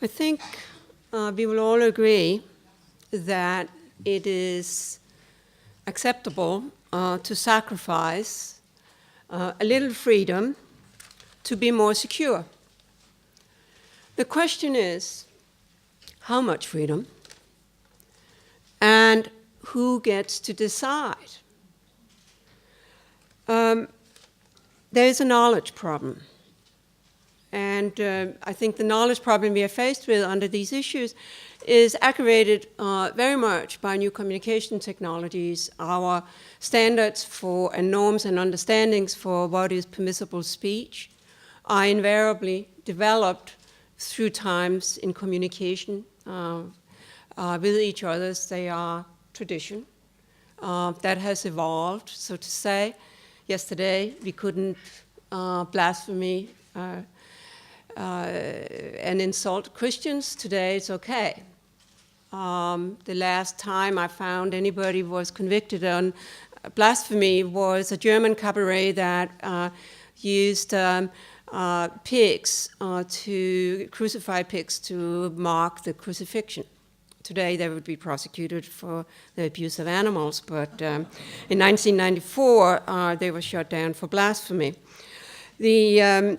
I think we will all agree that it is acceptable to sacrifice a little freedom to be more secure. The question is, how much freedom? And who gets to decide? There is a knowledge problem. And I think the knowledge problem we are faced with under these issues is aggravated very much by new communication technologies. Our standards for and norms and understandings for what is permissible speech are invariably developed through times in communication with each other. They are tradition that has evolved, so to say. Yesterday we couldn't blaspheme and insult Christians. Today it's okay. The last time I found anybody was convicted on blasphemy was a German cabaret that used pigs, crucified pigs, to mark the crucifixion. Today they would be prosecuted for the abuse of animals, but in 1994 they were shut down for blasphemy. The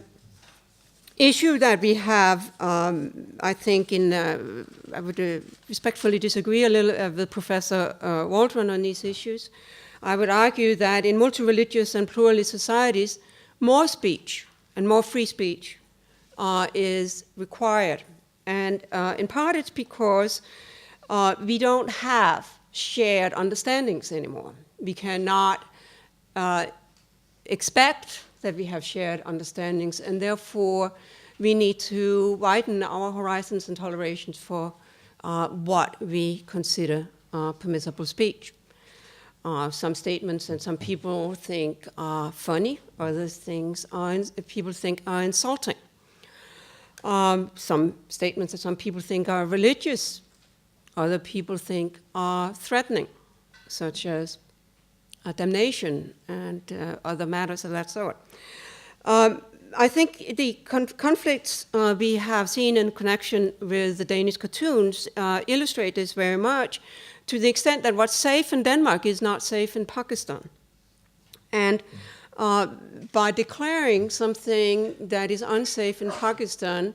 issue that we have, I think, I would respectfully disagree a little with Professor Waldron on these issues. I would argue that in multi-religious and pluralist societies, more speech and more free speech is required. And in part it's because we don't have shared understandings anymore. We cannot expect that we have shared understandings, and therefore we need to widen our horizons and tolerations for what we consider permissible speech. Some statements that some people think are funny, other things people think are insulting. Some statements that some people think are religious, other people think are threatening, such as damnation and other matters of that sort. I think the conflicts we have seen in connection with the Danish cartoons illustrate this very much, to the extent that what's safe in Denmark is not safe in Pakistan. And by declaring something that is unsafe in Pakistan,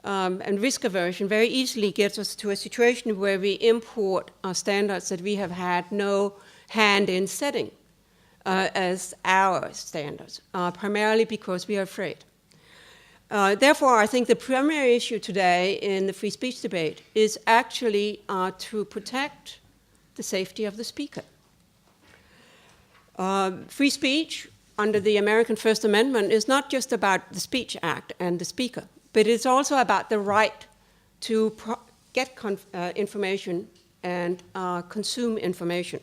and risk aversion very easily gets us to a situation where we import standards that we have had no hand in setting as our standards, primarily because we are afraid. Therefore, I think the primary issue today in the free speech debate is actually to protect the safety of the speaker. Free speech under the American First Amendment is not just about the Speech Act and the speaker, but it's also about the right to get information and consume information.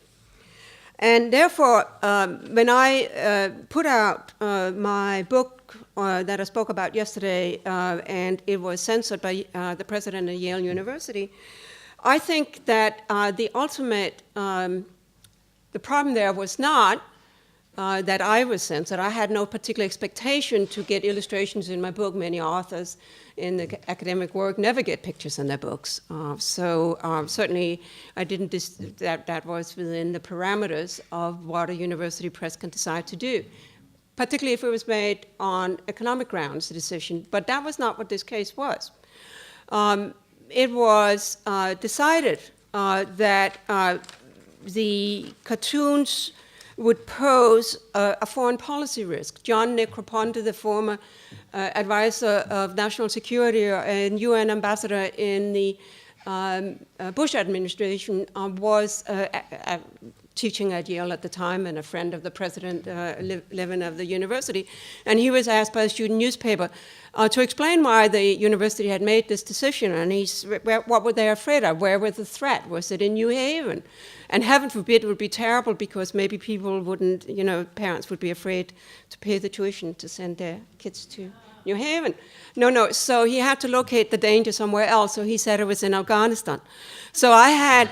And therefore, when I put out my book that I spoke about yesterday, and it was censored by the president of Yale University, I think that the ultimate, the problem there was not that I was censored. I had no particular expectation to get illustrations in my book. Many authors in the academic work never get pictures in their books. So certainly I didn't, that was within the parameters of what a university press can decide to do, particularly if it was made on economic grounds, the decision. But that was not what this case was. It was decided that the cartoons would pose a foreign policy risk. John Negroponte, the former advisor of national security and UN ambassador in the Bush administration, was teaching at Yale at the time and a friend of the president living of the university. And he was asked by a student newspaper to explain why the university had made this decision. And what were they afraid of? Where was the threat? Was it in New Haven? And heaven forbid, it would be terrible because maybe people wouldn't, parents would be afraid to pay the tuition to send their kids to New Haven. No, so he had to locate the danger somewhere else, so he said it was in Afghanistan. So I had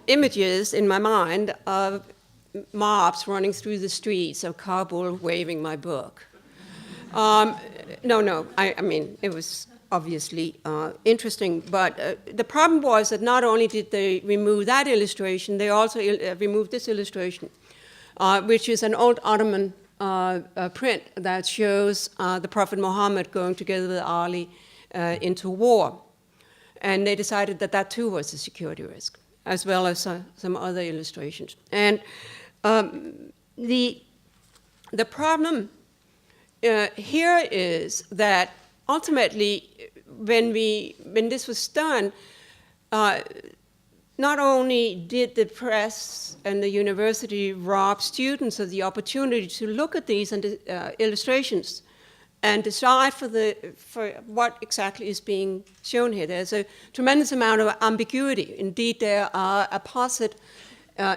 images in my mind of mobs running through the streets of Kabul waving my book. I mean, it was obviously interesting, but the problem was that not only did they remove that illustration, they also removed this illustration, which is an old Ottoman print that shows the Prophet Muhammad going together with Ali into war. And they decided that that too was a security risk, as well as some other illustrations. And the problem here is that ultimately, when this was done, not only did the press and the university rob students of the opportunity to look at these illustrations and decide for what exactly is being shown here. There's a tremendous amount of ambiguity. Indeed, there are opposite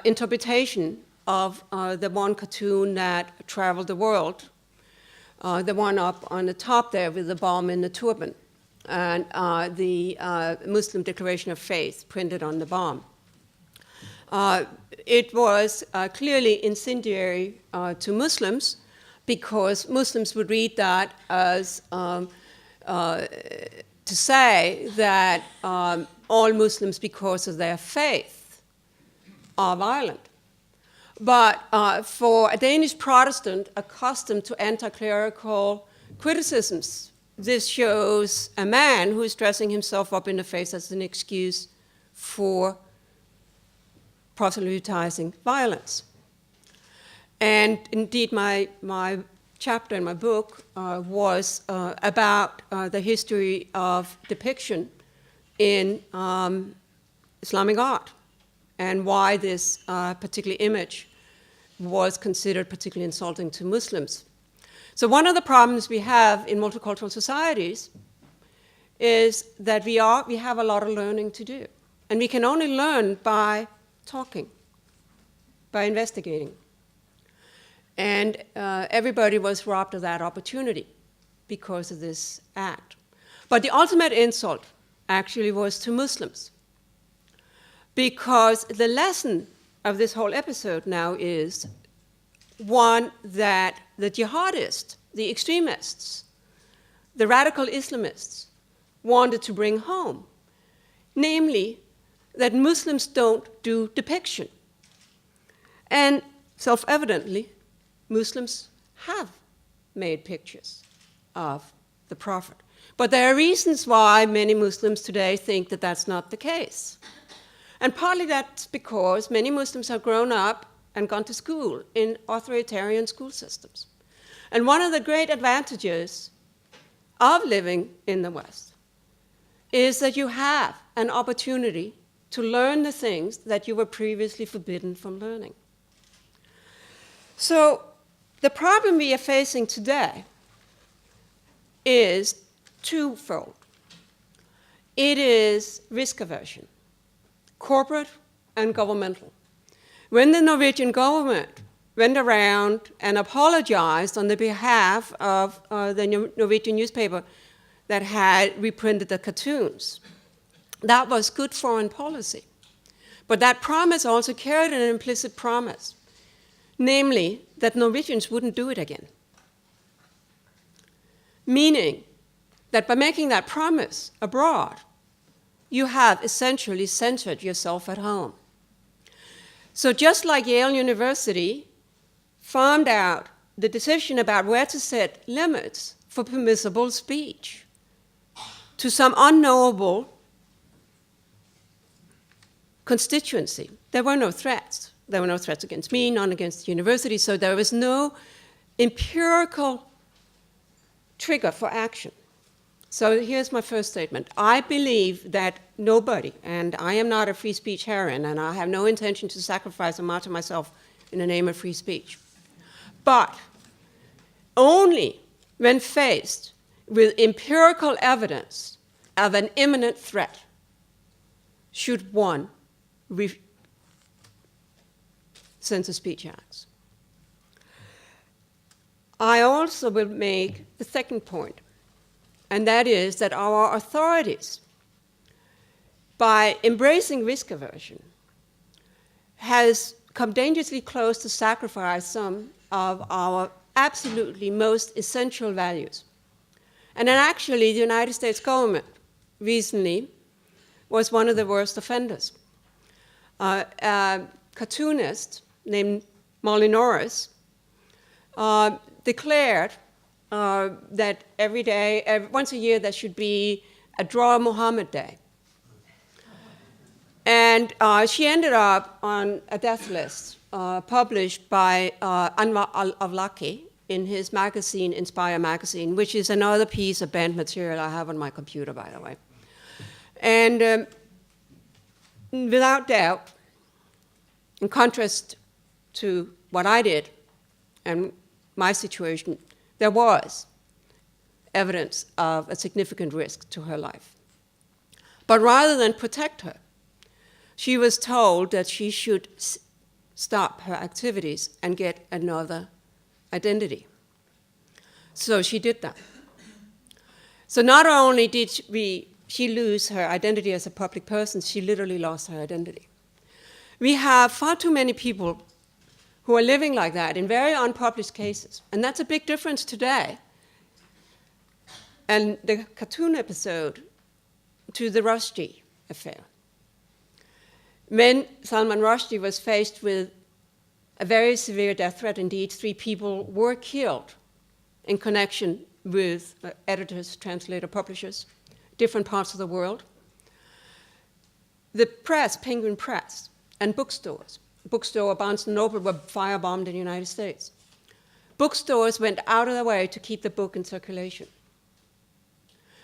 interpretation of the one cartoon that traveled the world, the one up on the top there with the bomb in the turban, and the Muslim Declaration of Faith printed on the bomb. It was clearly incendiary to Muslims, because Muslims would read that as to say that all Muslims, because of their faith, are violent. But for a Danish Protestant accustomed to anti-clerical criticisms, this shows a man who is dressing himself up in the face as an excuse for proselytizing violence. And indeed, my chapter in my book was about the history of depiction in Islamic art and why this particular image was considered particularly insulting to Muslims. So one of the problems we have in multicultural societies is that we have a lot of learning to do. And we can only learn by talking, by investigating. And everybody was robbed of that opportunity because of this act. But the ultimate insult actually was to Muslims, because the lesson of this whole episode now is one that the jihadists, the extremists, the radical Islamists wanted to bring home, namely that Muslims don't do depiction. And self-evidently, Muslims have made pictures of the Prophet. But there are reasons why many Muslims today think that that's not the case. And partly that's because many Muslims have grown up and gone to school in authoritarian school systems. And one of the great advantages of living in the West is that you have an opportunity to learn the things that you were previously forbidden from learning. So the problem we are facing today is twofold. It is risk aversion, corporate and governmental. When the Norwegian government went around and apologized on the behalf of the Norwegian newspaper that had reprinted the cartoons, that was good foreign policy. But that promise also carried an implicit promise, namely that Norwegians wouldn't do it again. Meaning that by making that promise abroad, you have essentially censored yourself at home. So just like Yale University farmed out the decision about where to set limits for permissible speech to some unknowable constituency, there were no threats. There were no threats against me, none against the university, so there was no empirical trigger for action. So here's my first statement. I believe that nobody, and I am not a free speech heroine, and I have no intention to sacrifice or martyr myself in the name of free speech. But only when faced with empirical evidence of an imminent threat should one censor speech acts. I also will make the second point, and that is that our authorities, by embracing risk aversion, has come dangerously close to sacrifice some of our absolutely most essential values. And then actually, the United States government recently was one of the worst offenders. A cartoonist named Molly Norris declared that every day, once a year, there should be a Draw Muhammad Day. And she ended up on a death list published by Anwar al-Awlaki in his magazine, Inspire Magazine, which is another piece of banned material I have on my computer, by the way. And without doubt, in contrast to what I did and my situation, there was evidence of a significant risk to her life. But rather than protect her, she was told that she should stop her activities and get another identity. So she did that. So not only did she lose her identity as a public person, she literally lost her identity. We have far too many people who are living like that in very unpublished cases, and that's a big difference today. And the cartoon episode to the Rushdie affair. When Salman Rushdie was faced with a very severe death threat, indeed, 3 people were killed in connection with editors, translators, publishers, different parts of the world. The press, Penguin Press, and bookstores, bookstore Barnes & Noble were firebombed in the United States. Bookstores went out of their way to keep the book in circulation.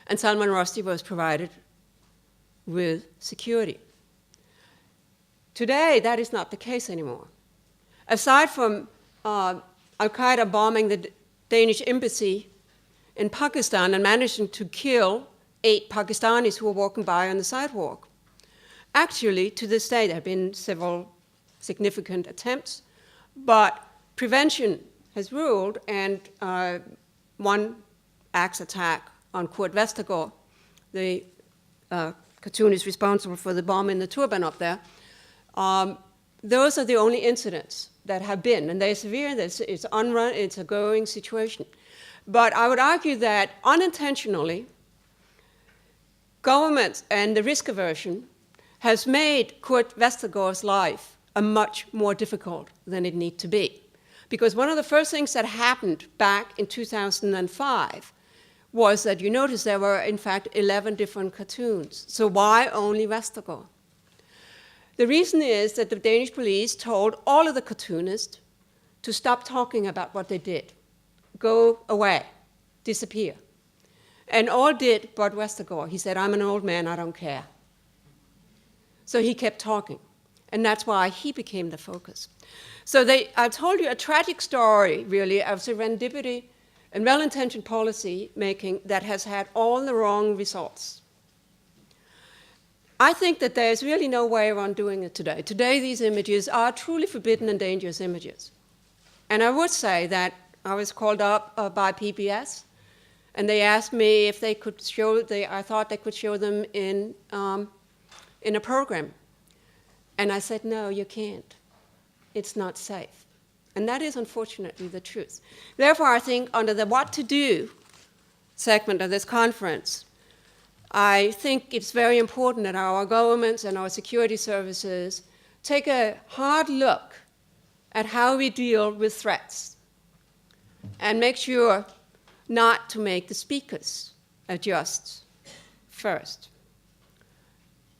And Salman Rushdie was provided with security. Today, that is not the case anymore. Aside from Al-Qaeda bombing the Danish embassy in Pakistan and managing to kill 8 Pakistanis who were walking by on the sidewalk, actually, to this day, there have been several significant attempts, but prevention has ruled, and one axe attack on Kurt Vestergaard, the cartoonist responsible for the bomb in the Turban up there, those are the only incidents that have been, and they're severe. It's a going situation. But I would argue that unintentionally, governments and the risk aversion has made Kurt Vestergaard's life a much more difficult than it need to be. Because one of the first things that happened back in 2005 was that you notice there were, in fact, 11 different cartoons. So why only Vestergaard? The reason is that the Danish police told all of the cartoonists to stop talking about what they did. Go away, disappear. And all did but Vestergaard. He said, I'm an old man, I don't care. So he kept talking. And that's why he became the focus. So I told you a tragic story, really, of serendipity and well-intentioned policy making that has had all the wrong results. I think that there's really no way around doing it today. Today, these images are truly forbidden and dangerous images. And I would say that I was called up by PBS, and they asked me if they could show, I thought they could show them in a program. And I said, no, you can't. It's not safe. And that is unfortunately the truth. Therefore, I think under the what to do segment of this conference, I think it's very important that our governments and our security services take a hard look at how we deal with threats and make sure not to make the speakers adjust first,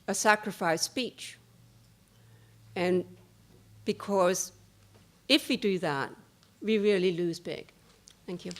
a sacrifice speech. And because if we do that, we really lose big. Thank you.